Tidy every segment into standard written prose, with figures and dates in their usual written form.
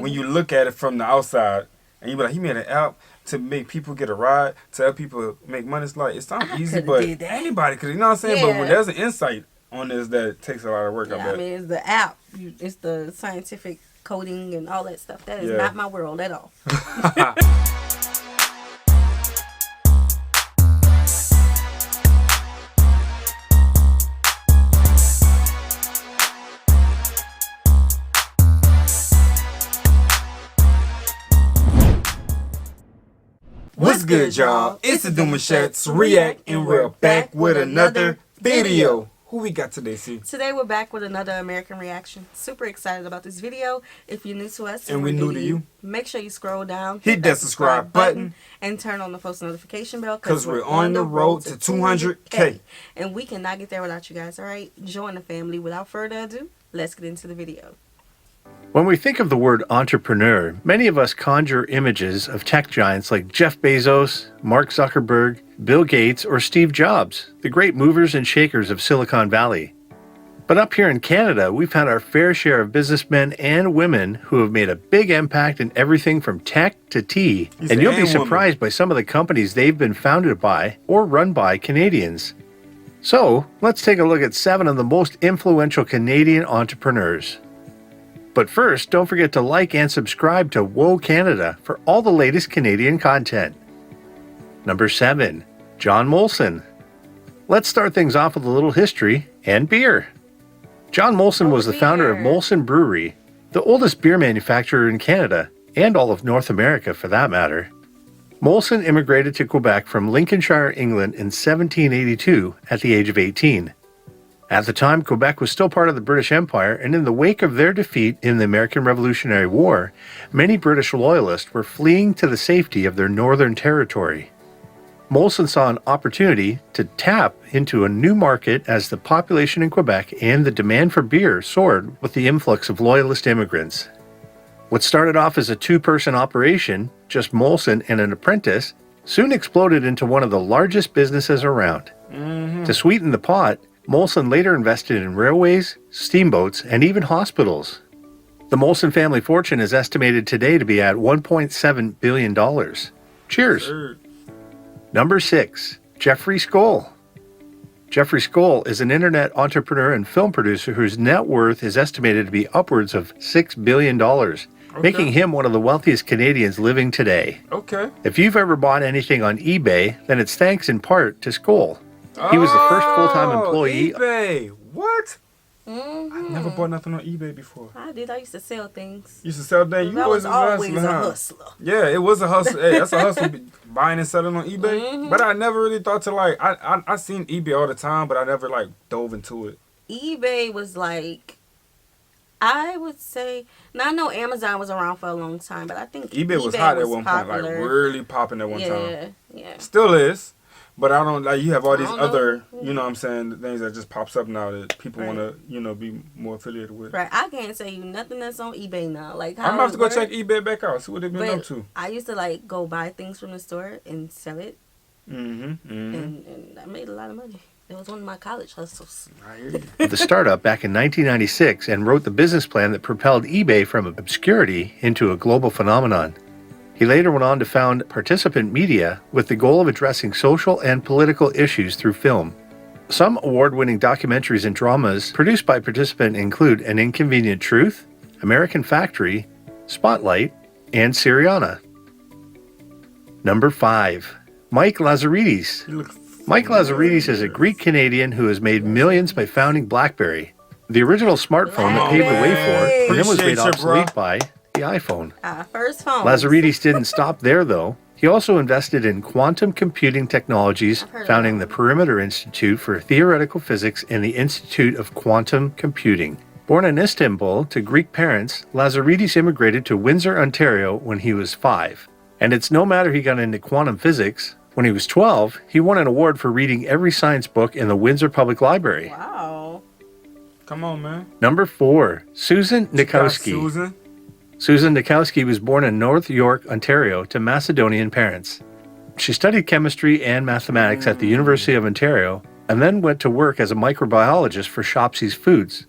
when you look at it from the outside, and you be like, he made an app to make people get a ride, to help people make money. It's like, it sounds easy, but anybody could, you know what I'm saying? Yeah. But when there's an insight on this that takes a lot of work. Yeah, I mean, it's the app, it's the scientific coding and all that stuff. That is not my world at all. What's good, y'all? It's the Demouchets REACT, and we're back with another video. Who we got today, C? Today we're back with another American reaction. Super excited about this video. If you're new to us and we're new to you, make sure you scroll down, hit that subscribe button, and turn on the post notification bell because we're on the road to 200K. And we cannot get there without you guys, all right? Join the family. Without further ado, let's get into the video. When we think of the word entrepreneur, many of us conjure images of tech giants like Jeff Bezos, Mark Zuckerberg, Bill Gates, or Steve Jobs, the great movers and shakers of Silicon Valley. But up here in Canada, we've had our fair share of businessmen and women who have made a big impact in everything from tech to tea. And you'll be surprised by some of the companies they've been founded by or run by Canadians. So, let's take a look at 7 of the most influential Canadian entrepreneurs. But first, don't forget to like and subscribe to Whoa Canada for all the latest Canadian content. Number 7. Jon Molson. Let's start things off with a little history and beer. Jon Molson was the founder of Molson Brewery, the oldest beer manufacturer in Canada, and all of North America for that matter. Molson immigrated to Quebec from Lincolnshire, England in 1782 at the age of 18. At the time, Quebec was still part of the British Empire, and in the wake of their defeat in the American Revolutionary War, many British loyalists were fleeing to the safety of their northern territory. Molson saw an opportunity to tap into a new market as the population in Quebec and the demand for beer soared with the influx of loyalist immigrants. What started off as a 2-person operation, just Molson and an apprentice, soon exploded into one of the largest businesses around. To sweeten the pot, Molson later invested in railways, steamboats, and even hospitals. The Molson family fortune is estimated today to be at $1.7 billion. Cheers! Sure. Number 6. Jeffrey Skoll. Jeffrey Skoll is an internet entrepreneur and film producer whose net worth is estimated to be upwards of $6 billion, making him one of the wealthiest Canadians living today. If you've ever bought anything on eBay, then it's thanks in part to Skoll. He was the first full-time employee. eBay. What? I never bought nothing on eBay before. I did. I used to sell things. You used to sell things? You was always a hustler. Yeah, it was a hustle. Hey, that's a hustle, buying and selling on eBay. But I never really thought to like, I seen eBay all the time, but I never like dove into it. eBay was like, I would say, now I know Amazon was around for a long time, but I think eBay was hot at one point, like really popping at one time. Yeah. Still is. But I don't like, you have all these other, you know what I'm saying, things that just pops up now that people want to, you know, be more affiliated with. Right. I can't say you nothing that's on eBay now. Like how I'm about to go check eBay back out, see what they've been up to. I used to like go buy things from the store and sell it. And I made a lot of money. It was one of my college hustles. The startup back in 1996 and wrote the business plan that propelled eBay from obscurity into a global phenomenon. He later went on to found Participant Media with the goal of addressing social and political issues through film. Some award-winning documentaries and dramas produced by Participant include An Inconvenient Truth, American Factory, Spotlight, and Syriana. Number 5. Mike Lazaridis. Mike Lazaridis is a Greek-Canadian who has made millions by founding BlackBerry. The original smartphone that paved the way for him was made obsolete by the iPhone. First phone. Lazaridis didn't stop there, though. He also invested in quantum computing technologies, founding the Perimeter Institute for Theoretical Physics and the Institute of Quantum Computing. Born in Istanbul to Greek parents, Lazaridis immigrated to Windsor, Ontario when he was 5. And it's no matter he got into quantum physics. When he was 12, he won an award for reading every science book in the Windsor Public Library. Wow. Come on, man. Number 4. Susan Nikowski. Susan Nikowski was born in North York, Ontario, to Macedonian parents. She studied chemistry and mathematics at the University of Ontario and then went to work as a microbiologist for Shopsy's Foods.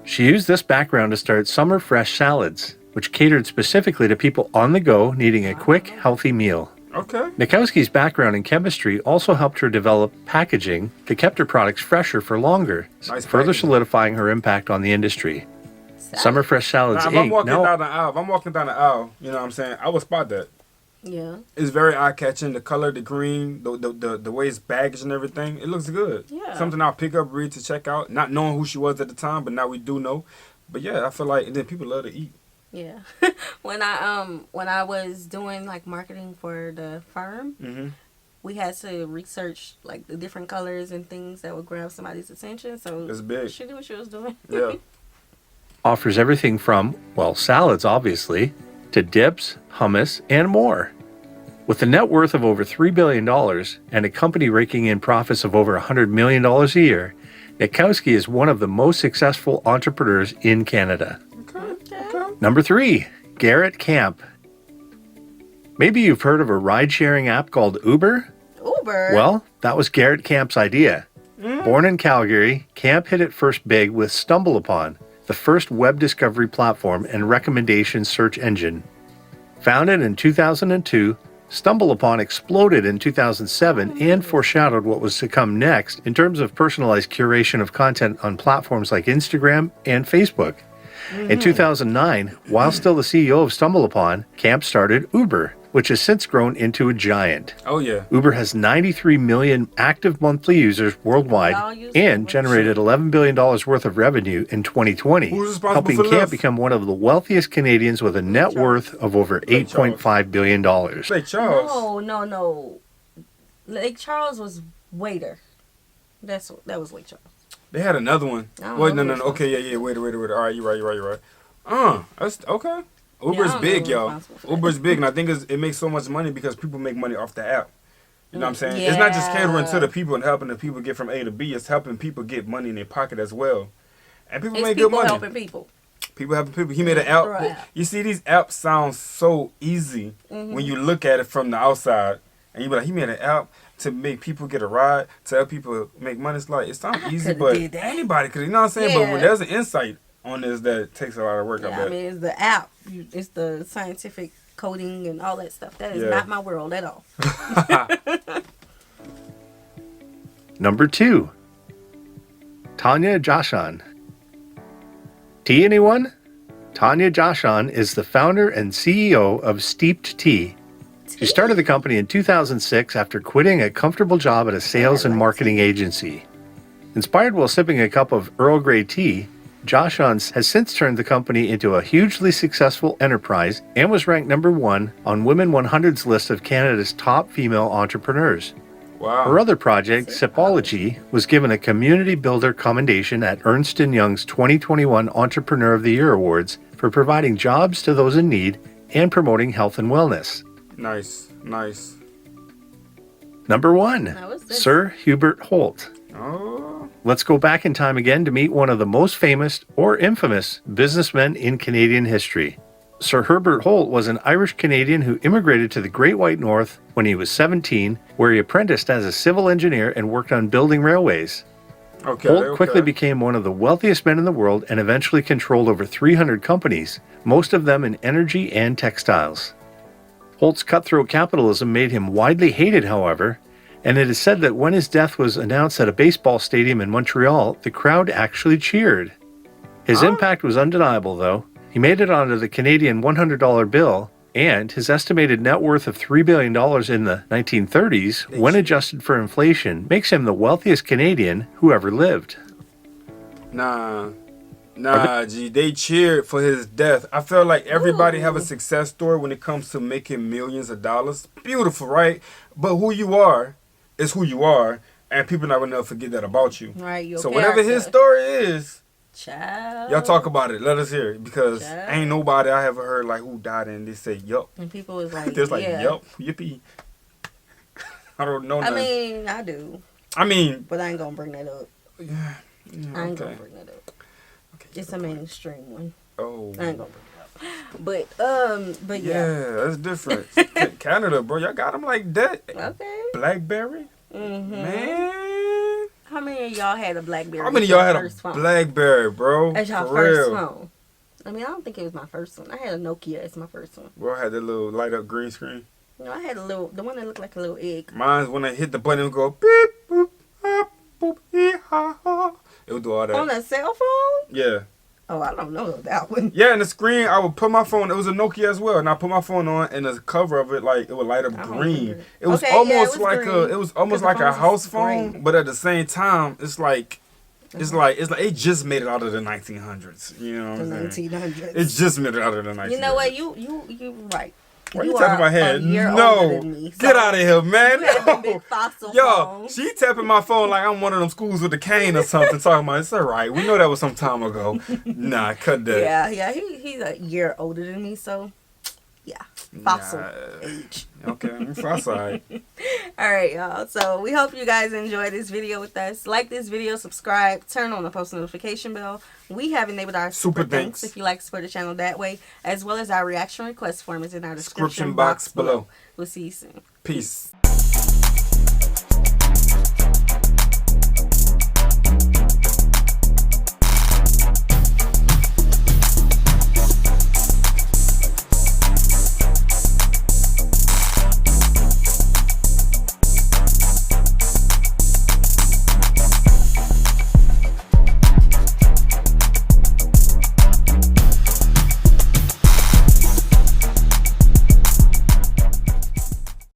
She used this background to start Summer Fresh Salads, which catered specifically to people on the go needing a quick, healthy meal. Okay. Nikowski's background in chemistry also helped her develop packaging that kept her products fresher for longer, further solidifying her impact on the industry. Summer Fresh Salads If Inc. I'm walking down the aisle, you know what I'm saying, I would spot that. Yeah. It's very eye-catching. The color, the green, the way it's packaged and everything. It looks good. Yeah. Something I'll pick up, read to check out. Not knowing who she was at the time, but now we do know. But yeah, I feel like, and then people love to eat. Yeah. When I was doing like marketing for the firm, we had to research like the different colors and things that would grab somebody's attention. So it's big. She knew what she was doing. Yeah. Offers everything from, well, salads obviously, to dips, hummus, and more. With a net worth of over $3 billion and a company raking in profits of over $100 million a year, Nikowski is one of the most successful entrepreneurs in Canada. Number 3, Garrett Camp. Maybe you've heard of a ride-sharing app called Uber? Uber? Well, that was Garrett Camp's idea. Born in Calgary, Camp hit it first big with StumbleUpon, the first web discovery platform and recommendation search engine. Founded in 2002, StumbleUpon exploded in 2007 and foreshadowed what was to come next in terms of personalized curation of content on platforms like Instagram and Facebook. In 2009, while still the CEO of StumbleUpon, Camp started Uber, which has since grown into a giant. Oh, yeah. Uber has 93 million active monthly users worldwide and generated $11 billion worth of revenue in 2020, helping Camp become one of the wealthiest Canadians with a net worth of over $8.5 billion. Lake Charles. No. Lake Charles was Waiter. That was Lake Charles. They had another one. Wait, no. Okay, yeah. Wait. All right, you're right. That's okay. Uber's big, y'all. Uber's big, and I think it makes so much money because people make money off the app. You know what I'm saying? Yeah. It's not just catering to the people and helping the people get from A to B. It's helping people get money in their pocket as well. And people make good money. Helping people. People helping people. He made an app. Right. You see, these apps sound so easy when you look at it from the outside. And you be like, he made an app to make people get a ride, to help people make money. It's like, it sounds easy, but anybody could, you know what I'm saying? Yeah. But when there's an insight on this that takes a lot of work, I bet. I mean, it's the app. It's the scientific coding and all that stuff. That is not my world at all. Number 2, Tanya Joshan. Tea, anyone? Tanya Joshan is the founder and CEO of Steeped Tea. She started the company in 2006 after quitting a comfortable job at a sales and marketing agency. Inspired while sipping a cup of Earl Grey tea, Joshan has since turned the company into a hugely successful enterprise and was ranked number 1 on Women 100's list of Canada's top female entrepreneurs. Wow. Her other project, Sipology, was given a Community Builder commendation at Ernst & Young's 2021 Entrepreneur of the Year Awards for providing jobs to those in need and promoting health and wellness. Nice. Number 1, Sir Hubert Holt. Oh. Let's go back in time again to meet one of the most famous or infamous businessmen in Canadian history. Sir Herbert Holt was an Irish Canadian who immigrated to the Great White North when he was 17, where he apprenticed as a civil engineer and worked on building railways. Holt quickly became one of the wealthiest men in the world and eventually controlled over 300 companies, most of them in energy and textiles. Holt's cutthroat capitalism made him widely hated, however, and it is said that when his death was announced at a baseball stadium in Montreal, the crowd actually cheered. His impact was undeniable, though. He made it onto the Canadian $100 bill, and his estimated net worth of $3 billion in the 1930s, when adjusted for inflation, makes him the wealthiest Canadian who ever lived. G, they cheered for his death. I feel like everybody have a success story when it comes to making millions of dollars. Beautiful, right? But who you are is who you are, and people not gonna forget that about you. Right. So whatever his story is, child, y'all talk about it. Let us hear it, because ain't nobody I ever heard like who died and they say yup. And people was like, there's like yup, yippee. I don't know. I mean, I do. But I ain't gonna bring that up. Yeah, I ain't gonna bring that up. It's a mainstream one. Oh. I ain't gonna bring it up. But yeah. Yeah, that's different. Canada, bro, y'all got them like that. Okay. Blackberry? Man. How many of y'all had a Blackberry? How many of y'all had a Blackberry, bro? That's your first phone. I mean, I don't think it was my first one. I had a Nokia as my first one. Well, I had that little light up green screen. No, I had the one that looked like a little egg. Mine's when I hit the button, it would go beep, boop, hop, boop, hee, ha, ha. It would do all that. On a cell phone? Yeah. Oh, I don't know that one. Yeah, and the screen, I would put my phone, it was a Nokia as well, and I put my phone on, and the cover of it, like, it would light up green. It was almost like a house phone, but at the same time, it's like it just made it out of the 1900s. You know what I'm saying? The 1900s. It just made it out of the 1900s. You know what? You right. Why you tapping my head? No. Me, so get out of here, man. No. Big fossil phones. She tapping my phone like I'm one of them schools with the cane or something. Talking about it's all right. We know that was some time ago. Nah, cut that. Yeah. He's a year older than me, so yeah, fossil age. Okay, I'm fossil. All right, y'all. So we hope you guys enjoyed this video with us. Like this video, subscribe, turn on the post notification bell. We have enabled our super thanks if you like to support the channel that way, as well as our reaction request form is in our description box below. We'll see you soon. Peace.